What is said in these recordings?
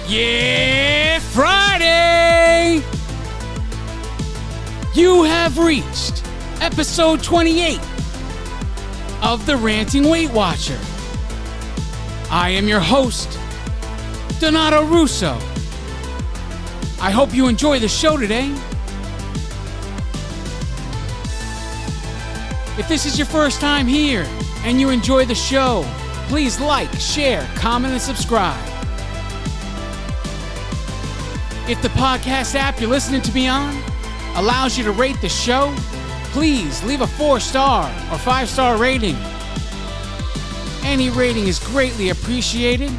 Yeah, Friday! You have reached episode 28 of the Ranting Weight Watcher. I am your host, Donato Russo. I hope you enjoy the show today. If this is your first time here and you enjoy the show, please like, share, comment, and subscribe. If the podcast app you're listening to me on allows you to rate the show, please leave a 4-star or 5-star rating. Any rating is greatly appreciated.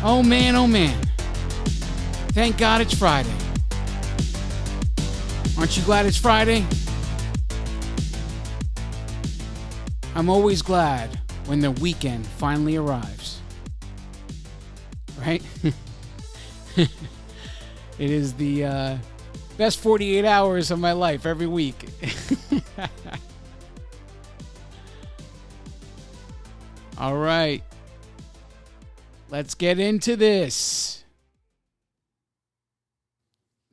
Oh man, oh man. Thank God it's Friday. Aren't you glad it's Friday? I'm always glad when the weekend finally arrives. Right? It is the best 48 hours of my life every week. All right. Let's get into this.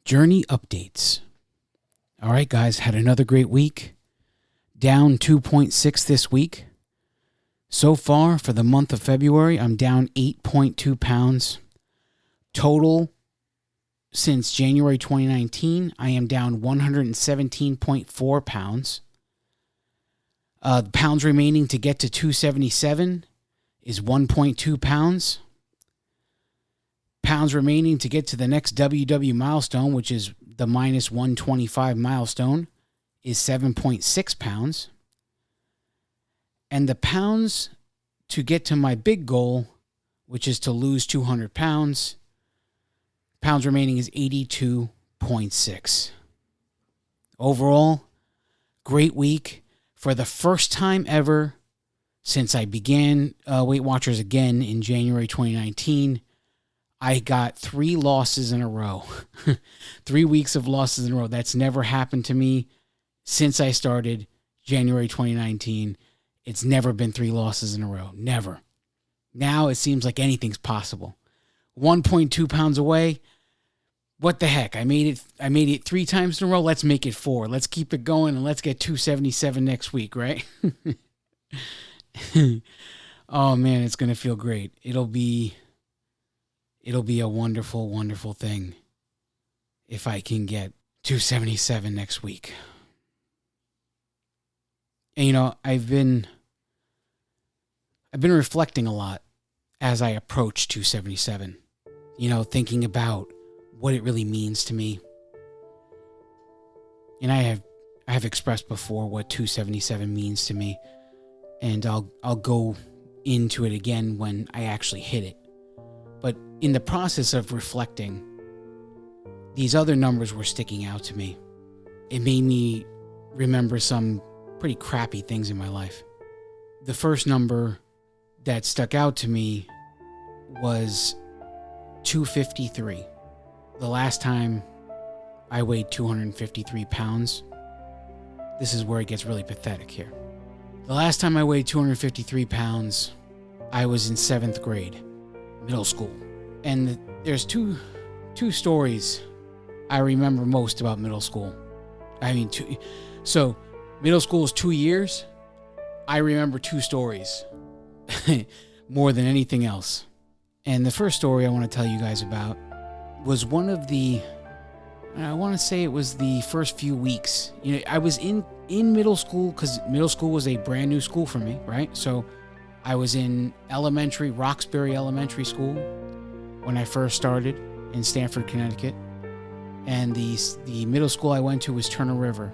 Journey updates. All right, guys. Had another great week. Down 2.6 this week. So far, for the month of February, I'm down 8.2 pounds. Total, since January 2019, I am down 117.4 pounds. Pounds remaining to get to 277 is 1.2 pounds. Pounds remaining to get to the next WW milestone, which is the minus 125 milestone, is 7.6 pounds. And the pounds to get to my big goal, which is to lose 200 pounds, pounds remaining is 82.6. Overall, great week. For the first time ever since I began Weight Watchers again in January 2019, I got 3 losses in a row. 3 weeks of losses in a row. That's never happened to me since I started January 2019. It's never been 3 losses in a row. Never. Now it seems like anything's possible. 1.2 pounds away. What the heck? I made it 3 times in a row. Let's make it 4. Let's keep it going and let's get 277 next week, right? Oh man, it's going to feel great. It'll be a wonderful, wonderful thing if I can get 277 next week. And you know, I've been reflecting a lot as I approach 277. You know, thinking about what it really means to me. And I have expressed before what 277 means to me, and I'll go into it again when I actually hit it. But in the process of reflecting, these other numbers were sticking out to me. It made me remember some pretty crappy things in my life. The first number that stuck out to me was 253. The last time I weighed 253 pounds, this is where it gets really pathetic here. The last time I weighed 253 pounds, I was in 7th grade, middle school. And there's two stories I remember most about middle school. So middle school is 2 years. I remember 2 stories more than anything else. And the first story I want to tell you guys about was one of the, I want to say it was the first few weeks. You know, I was in middle school because middle school was a brand new school for me, right? So I was in Roxbury Elementary School when I first started in Stamford, Connecticut. And the middle school I went to was Turner River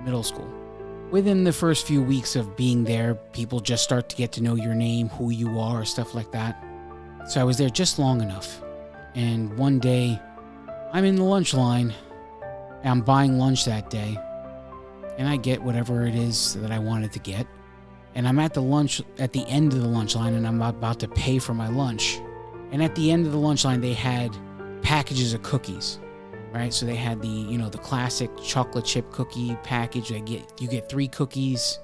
Middle School. Within the first few weeks of being there, people just start to get to know your name, who you are, stuff like that. So I was there just long enough. And one day, I'm in the lunch line, and I'm buying lunch that day, and I get whatever it is that I wanted to get. And I'm at the end of the lunch line, and I'm about to pay for my lunch. And at the end of the lunch line, they had packages of cookies, right? So they had the classic chocolate chip cookie package. You get 3 cookies.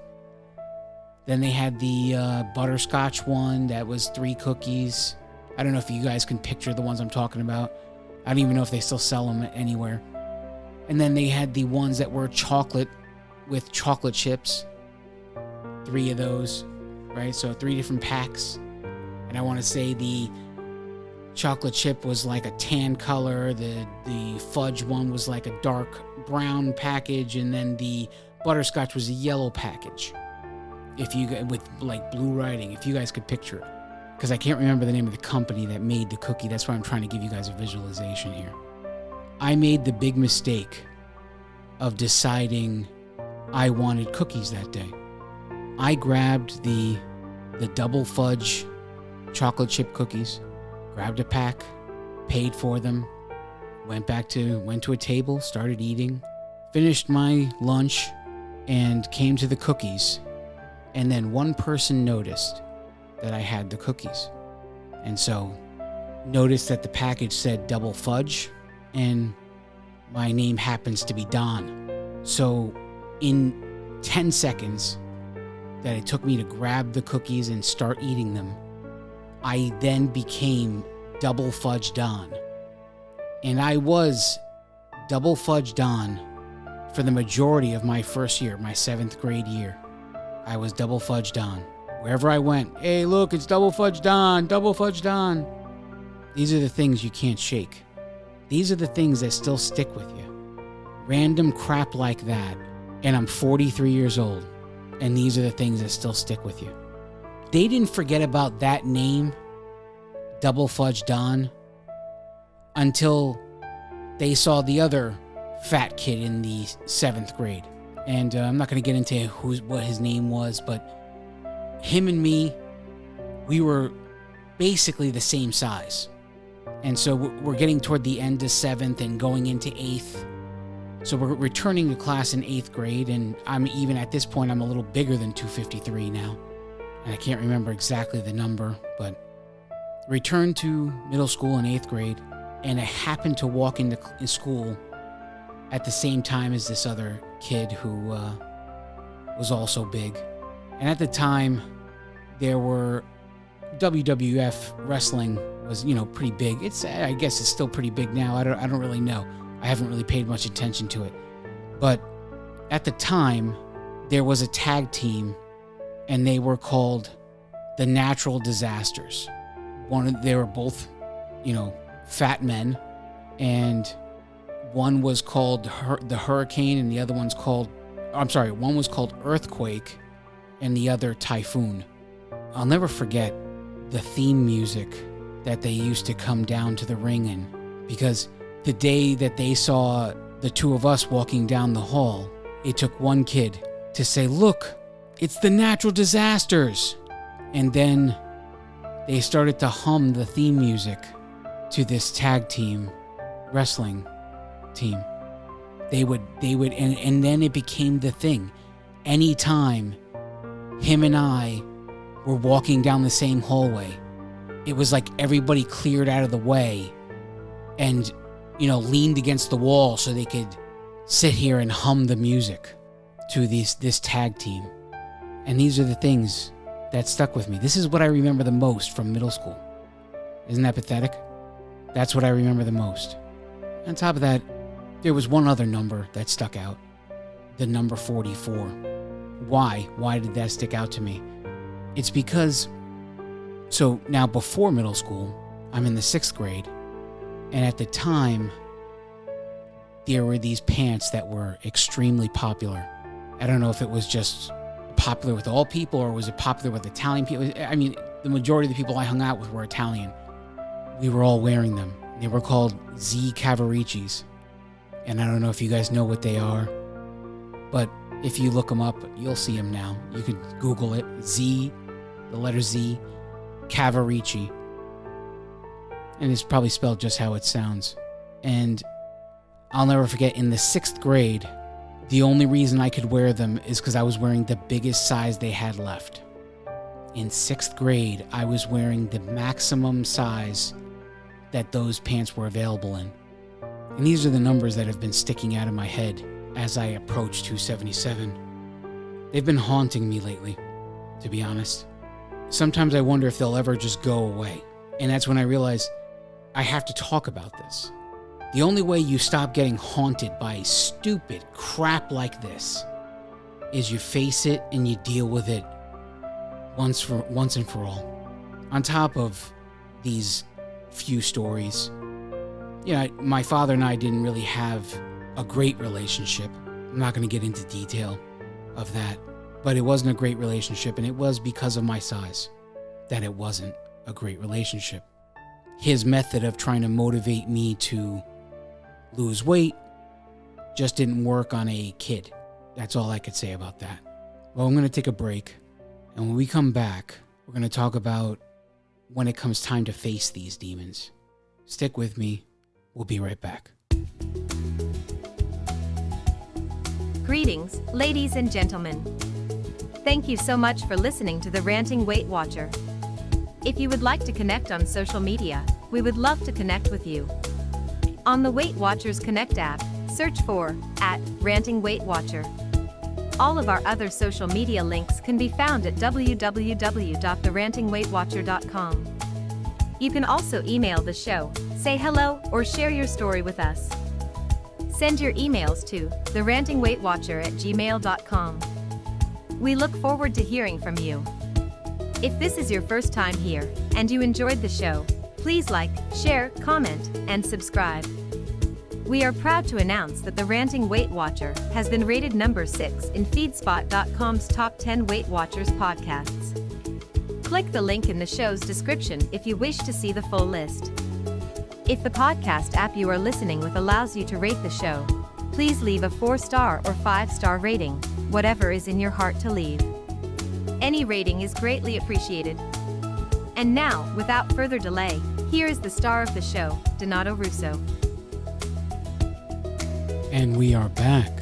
Then they had the butterscotch one that was 3 cookies. I don't know if you guys can picture the ones I'm talking about. I don't even know if they still sell them anywhere. And then they had the ones that were chocolate with chocolate chips. 3 of those, right? So 3 different packs. And I want to say the chocolate chip was like a tan color. The fudge one was like a dark brown package. And then the butterscotch was a yellow package. With like blue writing, if you guys could picture it. Because I can't remember the name of the company that made the cookie. That's why I'm trying to give you guys a visualization here. I made the big mistake of deciding I wanted cookies that day. I grabbed the double fudge chocolate chip cookies, grabbed a pack, paid for them, went to a table, started eating, finished my lunch, and came to the cookies. And then one person noticed that I had the cookies. And so noticed that the package said double fudge, and my name happens to be Don. So in 10 seconds that it took me to grab the cookies and start eating them, I then became Double Fudge Don. And I was Double Fudge Don for the majority of my first year, my 7th grade year. I was Double Fudge Don. Wherever I went, hey, look, it's Double Fudge Don, Double Fudge Don. These are the things you can't shake. These are the things that still stick with you. Random crap like that. And I'm 43 years old. And these are the things that still stick with you. They didn't forget about that name, Double Fudge Don, until they saw the other fat kid in the 7th grade. And I'm not going to get into what his name was, but him and me, we were basically the same size. And so we're getting toward the end of 7th and going into 8th. So we're returning to class in 8th grade, and I'm a little bigger than 253 now. And I can't remember exactly the number, but returned to middle school in 8th grade, and I happened to walk into school at the same time as this other kid who was also big. And at the time, there were WWF wrestling was, pretty big. I guess it's still pretty big now. I don't really know. I haven't really paid much attention to it. But at the time, there was a tag team, and they were called the Natural Disasters. They were both, fat men, and one was called the Hurricane, and the other one was called Earthquake, and the other Typhoon. I'll never forget the theme music that they used to come down to the ring in, because the day that they saw the two of us walking down the hall, it took one kid to say, "Look, it's the Natural Disasters." And then they started to hum the theme music to this tag team wrestling team. They would, and then it became the thing. Anytime him and I were walking down the same hallway, it was like everybody cleared out of the way and, leaned against the wall so they could sit here and hum the music to this tag team. And these are the things that stuck with me. This is what I remember the most from middle school. Isn't that pathetic? That's what I remember the most. On top of that, there was one other number that stuck out. The number 44. Why? Why did that stick out to me? It's because, so now before middle school, I'm in the 6th grade, and at the time, there were these pants that were extremely popular. I don't know if it was just popular with all people or was it popular with Italian people. I mean, the majority of the people I hung out with were Italian. We were all wearing them. They were called Z Cavariccis. And I don't know if you guys know what they are, but if you look them up, you'll see them now. You could Google it. Z, the letter Z, Cavaricci. And it's probably spelled just how it sounds. And I'll never forget, in the 6th grade, The only reason I could wear them is because I was wearing the biggest size they had left. In 6th grade, I was wearing the maximum size that those pants were available in. And these are the numbers that have been sticking out of my head as I approach 277. They've been haunting me lately, to be honest. Sometimes I wonder if they'll ever just go away. And that's when I realize I have to talk about this. The only way you stop getting haunted by stupid crap like this is you face it and you deal with it once and for all. On top of these few stories, my father and I didn't really have a great relationship. I'm not going to get into detail of that, but it wasn't a great relationship, and it was because of my size that it wasn't a great relationship. His method of trying to motivate me to lose weight just didn't work on a kid. That's all I could say about that. Well, I'm going to take a break, and when we come back, we're going to talk about when it comes time to face these demons. Stick with me. We'll be right back. Greetings, ladies and gentlemen. Thank you so much for listening to the Ranting Weight Watcher. If you would like to connect on social media, we would love to connect with you. On the Weight Watchers Connect app, search for @RantingWeightWatcher. All of our other social media links can be found at www.therantingweightwatcher.com. You can also email the show, say hello, or share your story with us. Send your emails to therantingweightwatcher@gmail.com. We look forward to hearing from you. If this is your first time here, and you enjoyed the show, please like, share, comment, and subscribe. We are proud to announce that the Ranting Weight Watcher has been rated number 6 in Feedspot.com's Top 10 Weight Watchers podcasts. Click the link in the show's description if you wish to see the full list. If the podcast app you are listening with allows you to rate the show, please leave a 4-star or 5-star rating, whatever is in your heart to leave. Any rating is greatly appreciated. And now, without further delay, here is the star of the show, Donato Russo. And we are back.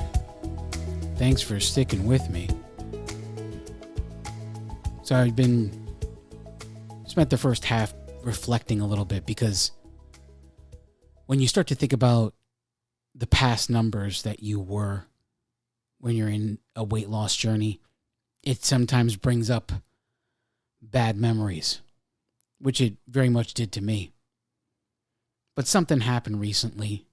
Thanks for sticking with me. So I've spent the first half reflecting a little bit, because when you start to think about the past numbers that you were when you're in a weight loss journey, it sometimes brings up bad memories, which it very much did to me. But something happened recently,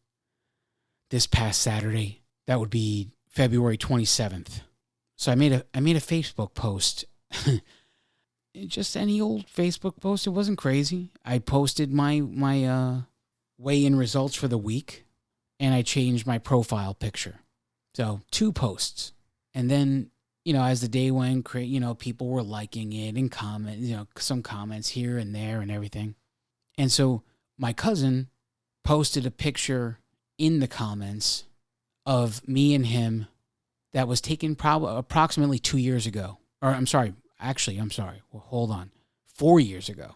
this past Saturday. That would be February 27th. So I made a Facebook post. Just any old Facebook post. It wasn't crazy. I posted my weigh-in results for the week, and I changed my profile picture. So 2 posts. And then, as the day went, people were liking it and some comments here and there and everything. And so my cousin posted a picture in the comments of me and him that was taken approximately 2 years ago. Or I'm sorry. Well, hold on. 4 years ago.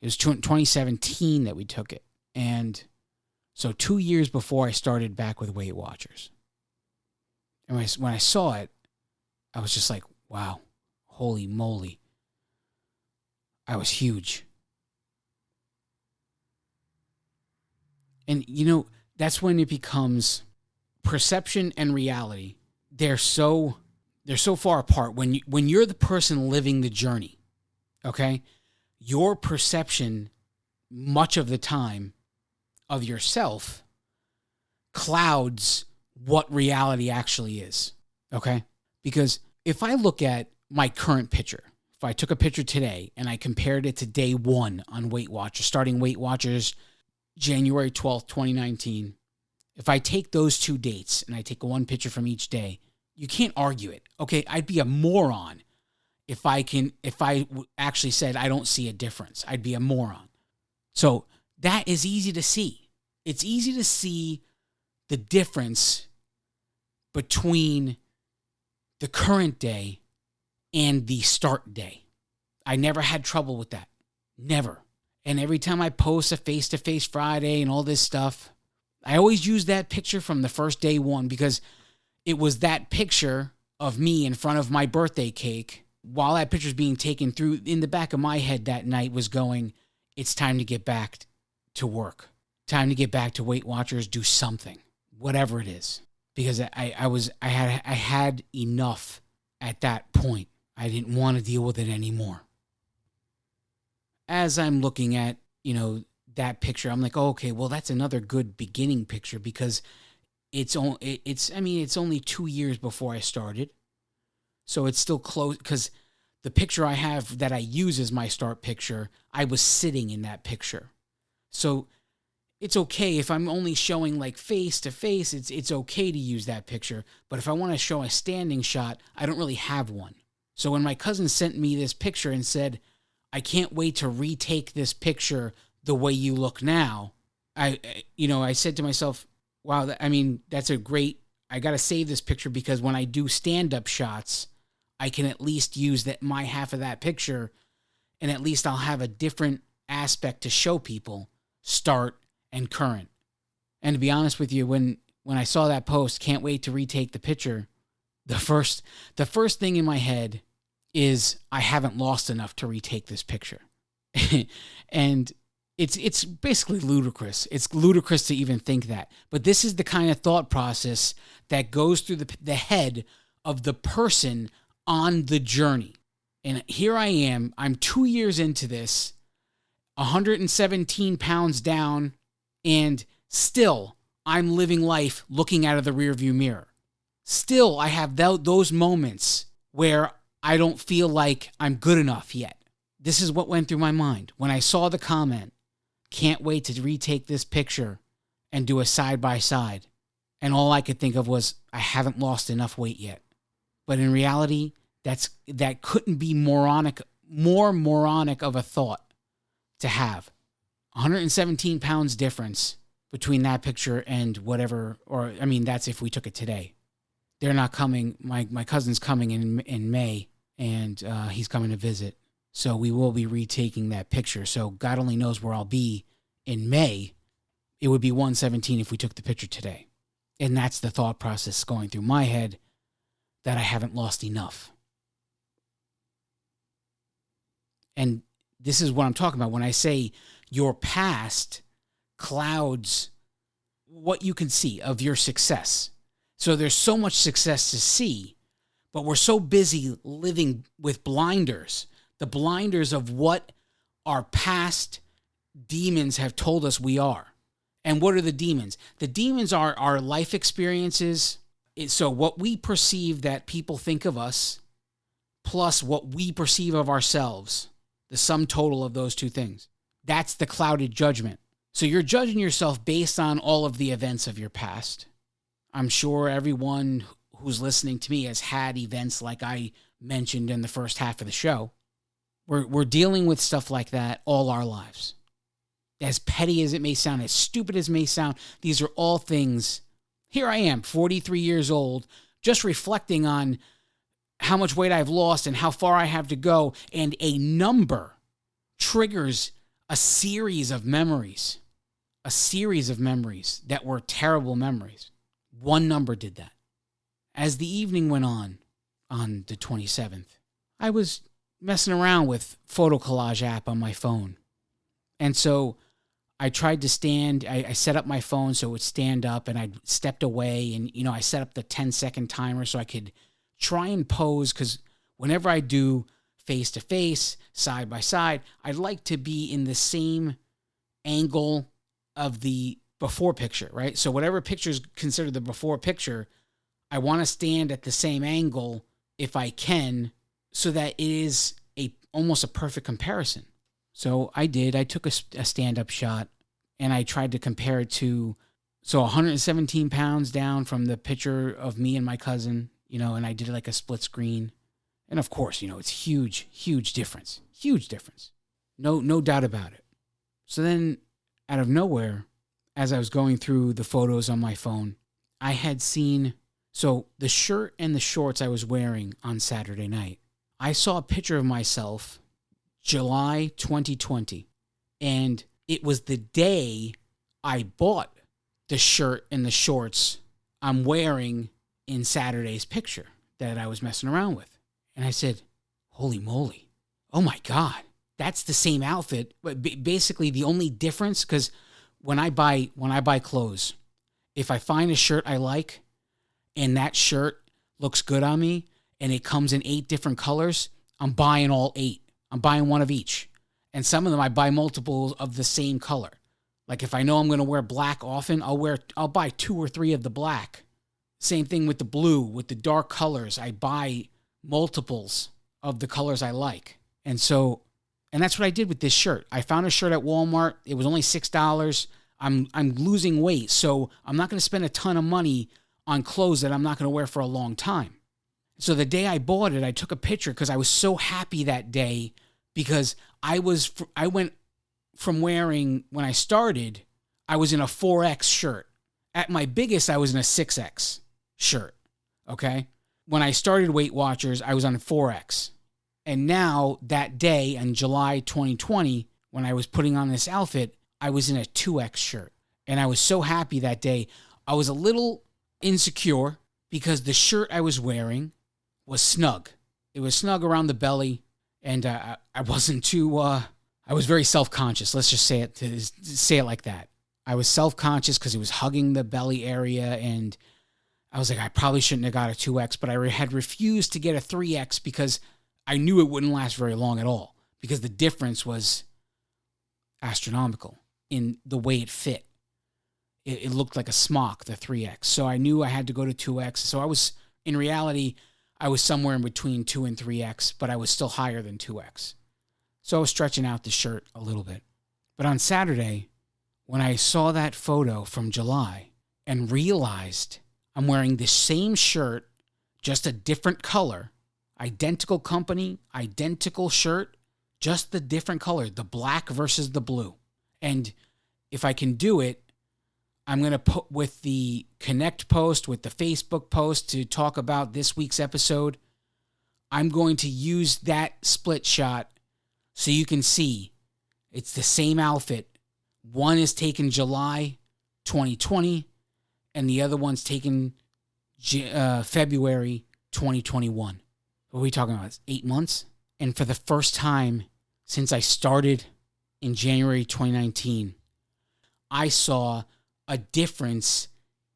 It was 2017 that we took it. And so 2 years before I started back with Weight Watchers. And when I saw it, I was just like, wow, holy moly. I was huge. And, that's when it becomes perception and reality. They're so far apart. When you're the person living the journey, okay, your perception much of the time of yourself clouds what reality actually is, okay? Because if I look at my current picture, if I took a picture today and I compared it to day 1 on Weight Watchers, starting Weight Watchers January 12th, 2019, if I take those 2 dates and I take one picture from each day, you can't argue it, okay? I'd be a moron if I actually said I don't see a difference. I'd be a moron. So that is easy to see. It's easy to see the difference between the current day and the start day. I never had trouble with that. Never. And every time I post a face-to-face Friday and all this stuff, I always use that picture from the first day 1, because it was that picture of me in front of my birthday cake. While that picture's being taken through, in the back of my head that night was going, it's time to get back to work. Time to get back to Weight Watchers, do something, whatever it is. Because I had enough at that point. I didn't want to deal with it anymore. As I'm looking at, that picture, I'm like, oh, okay, well, that's another good beginning picture because it's only 2 years before I started. So it's still close, because the picture I have that I use as my start picture, I was sitting in that picture. So it's okay if I'm only showing like face to face, it's okay to use that picture. But if I want to show a standing shot, I don't really have one. So when my cousin sent me this picture and said, I can't wait to retake this picture the way you look now, I said to myself, wow, that's a great, I got to save this picture because when I do stand-up shots, I can at least use my half of that picture, and at least I'll have a different aspect to show people, start and current. And to be honest with you, when I saw that post, can't wait to retake the picture, the first thing in my head is I haven't lost enough to retake this picture. And it's basically ludicrous. It's ludicrous to even think that. But this is the kind of thought process that goes through the head of the person on the journey. And here I am, I'm 2 years into this, 117 pounds down, and still I'm living life looking out of the rearview mirror. Still, I have those moments where I don't feel like I'm good enough yet. This is what went through my mind. When I saw the comment, can't wait to retake this picture and do a side-by-side. And all I could think of was, I haven't lost enough weight yet. But in reality, that couldn't be more moronic of a thought to have. 117 pounds difference between that picture and whatever, that's if we took it today. They're not coming. My cousin's coming in May, and he's coming to visit. So we will be retaking that picture. So God only knows where I'll be in May. It would be 117 if we took the picture today. And that's the thought process going through my head, that I haven't lost enough. And this is what I'm talking about when I say your past clouds what you can see of your success. So there's so much success to see, but we're so busy living with blinders, the blinders of what our past demons have told us we are. And what are the demons? The demons are our life experiences. So what we perceive that people think of us, plus what we perceive of ourselves, the sum total of those two things. That's the clouded judgment. So you're judging yourself based on all of the events of your past. I'm sure everyone who's listening to me has had events like I mentioned in the first half of the show. We're dealing with stuff like that all our lives. As petty as it may sound, as stupid as it may sound, these are all things. Here I am, 43 years old, just reflecting on how much weight I've lost and how far I have to go, and a number triggers a series of memories that were terrible memories. One number did that. As the evening went on the 27th, I was messing around with photo collage app on my phone. And so I tried to stand, I set up my phone so it would stand up, and I stepped away, and, I set up the 10-second timer so I could try and pose, because whenever I do face-to-face, side-by-side, I'd like to be in the same angle of the before picture, right? So whatever picture is considered the before picture, I want to stand at the same angle if I can, so that it is almost a perfect comparison. So I did. I took a stand-up shot, and I tried to compare it to, 117 pounds down from the picture of me and my cousin, and I did like a split screen. And of course, it's huge difference. Huge difference. No doubt about it. So then, out of nowhere, as I was going through the photos on my phone, I had seen, the shirt and the shorts I was wearing on Saturday night, I saw a picture of myself, July 2020, and it was the day I bought the shirt and the shorts I'm wearing in Saturday's picture that I was messing around with. And I said, holy moly. Oh my God. That's the same outfit. But basically the only difference, because when I buy clothes, if I find a shirt I like and that shirt looks good on me and it comes in 8 different colors, I'm buying all 8. I'm buying one of each. And some of them I buy multiples of the same color. Like if I know I'm going to wear black often, I'll buy 2 or 3 of the black. Same thing with the blue, with the dark colors. I buy multiples of the colors I like. And that's what I did with this shirt. I found a shirt at Walmart. It was only $6. I'm losing weight, so I'm not going to spend a ton of money on clothes that I'm not going to wear for a long time. So the day I bought it, I took a picture because I was so happy that day, because I went from wearing, when I started, I was in a 4X shirt. At my biggest, I was in a 6X shirt, okay? When I started Weight Watchers, I was on 4X. And now, that day in July 2020, when I was putting on this outfit, I was in a 2X shirt. And I was so happy that day. I was a little insecure because the shirt I was wearing was snug. It was snug around the belly, and I wasn't too... I was very self-conscious. Let's just say it like that. I was self-conscious because it was hugging the belly area, and I was like, I probably shouldn't have got a 2X, but I had refused to get a 3X because I knew it wouldn't last very long at all, because the difference was astronomical in the way it fit. It looked like a smock, the 3X. So I knew I had to go to 2X. So in reality, I was somewhere in between 2 and 3X, but I was still higher than 2X. So I was stretching out the shirt a little bit. But on Saturday, when I saw that photo from July and realized I'm wearing the same shirt, just a different color, identical company, identical shirt, just the different color, the black versus the blue. And if I can do it, I'm going to put with the Connect post, with the Facebook post to talk about this week's episode, I'm going to use that split shot so you can see it's the same outfit. One is taken July 2020, and the other one's taken February 2021. What are we talking about? It's 8 months? And for the first time since I started in January 2019, I saw a difference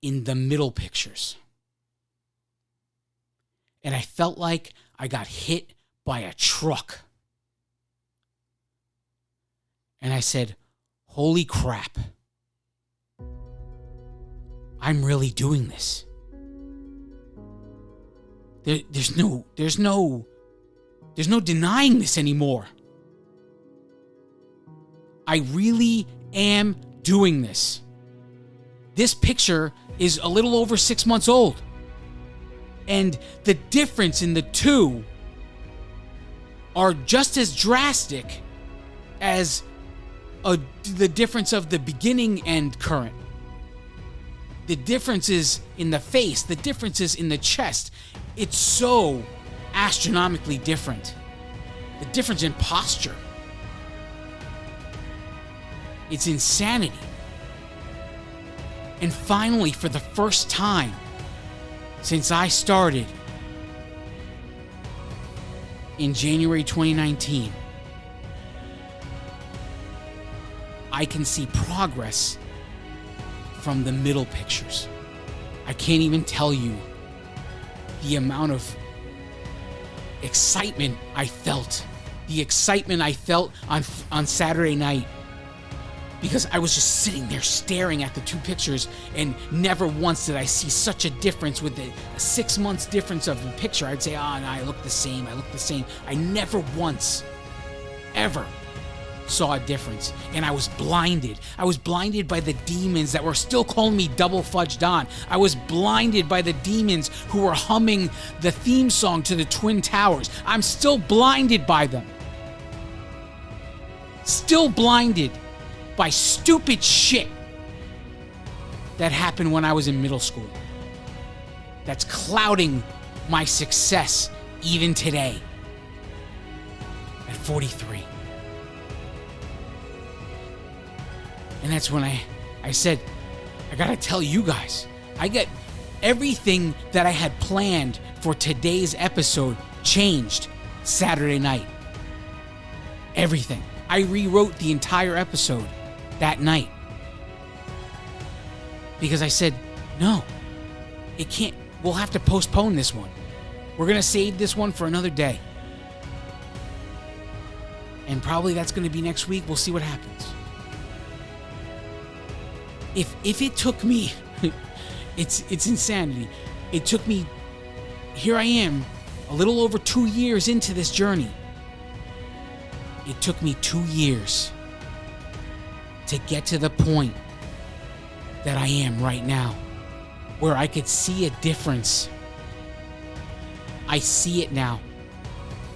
in the middle pictures. And I felt like I got hit by a truck. And I said, holy crap. I'm really doing this. There's no denying this anymore. I really am doing this. This picture is a little over 6 months old. And the difference in the two are just as drastic as the difference of the beginning and current. The differences in the face, the differences in the chest. It's so astronomically different. The difference in posture. It's insanity. And finally, for the first time since I started in January 2019, I can see progress from the middle pictures. I can't even tell you the amount of excitement I felt. The excitement I felt on Saturday night. Because I was just sitting there staring at the two pictures, and never once did I see such a difference with a 6 months difference of the picture. I'd say, no, I look the same. I never once, ever saw a difference. And I was blinded. I was blinded by the demons that were still calling me Double Fudge Don. I was blinded by the demons who were humming the theme song to the Twin Towers. I'm still blinded by them. Still blinded by stupid shit that happened when I was in middle school. That's clouding my success even today at 43. And that's when I said, I gotta tell you guys, I get Everything that I had planned for today's episode changed Saturday night. Everything. I rewrote the entire episode that night. Because I said, no, it can't. We'll have to postpone this one. We're going to save this one for another day. And probably that's going to be next week. We'll see what happens. If it took me, it's insanity. It took me, here I am, a little over 2 years into this journey. It took me 2 years to get to the point that I am right now, where I could see a difference. I see it now.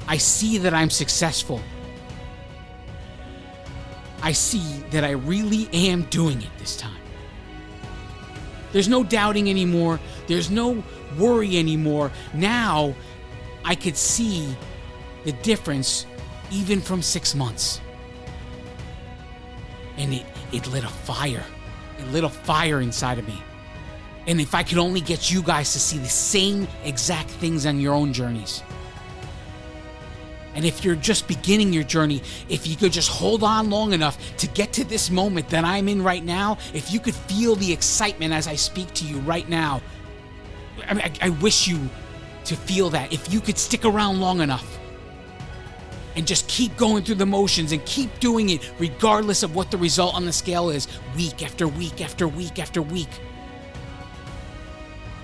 I see that I'm successful. I see that I really am doing it this time. There's no doubting anymore. There's no worry anymore. Now I could see the difference even from 6 months. And it lit a fire. It lit a fire inside of me. And if I could only get you guys to see the same exact things on your own journeys. And if you're just beginning your journey, if you could just hold on long enough to get to this moment that I'm in right now, if you could feel the excitement as I speak to you right now, I wish you to feel that. If you could stick around long enough and just keep going through the motions and keep doing it regardless of what the result on the scale is, week after week after week after week.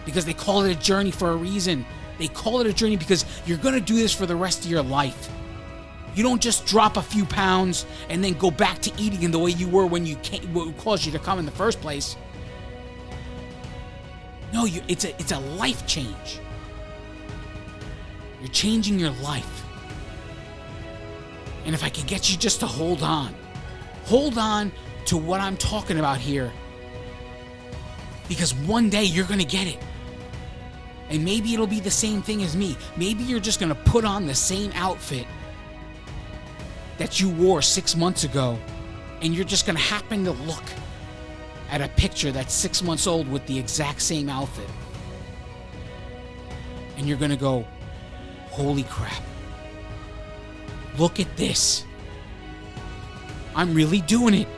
Because they call it a journey for a reason. They call it a journey because you're going to do this for the rest of your life. You don't just drop a few pounds and then go back to eating in the way you were when you came, what caused you to come in the first place. No, it's a life change. You're changing your life. And if I could get you just to hold on to what I'm talking about here, because one day you're going to get it. And maybe it'll be the same thing as me. Maybe you're just going to put on the same outfit that you wore 6 months ago, and you're just going to happen to look at a picture that's 6 months old with the exact same outfit. And you're going to go, holy crap. Look at this. I'm really doing it.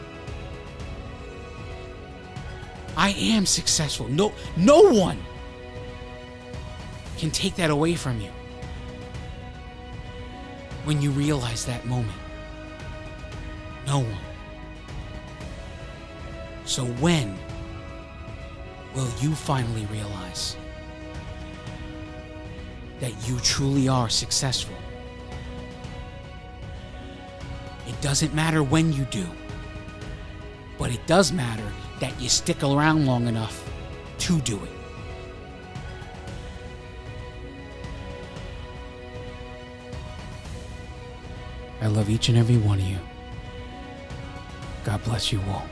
I am successful. No one can take that away from you when you realize that moment. No one. So when will you finally realize that you truly are successful? It doesn't matter when you do, but it does matter that you stick around long enough to do it. I love each and every one of you. God bless you all.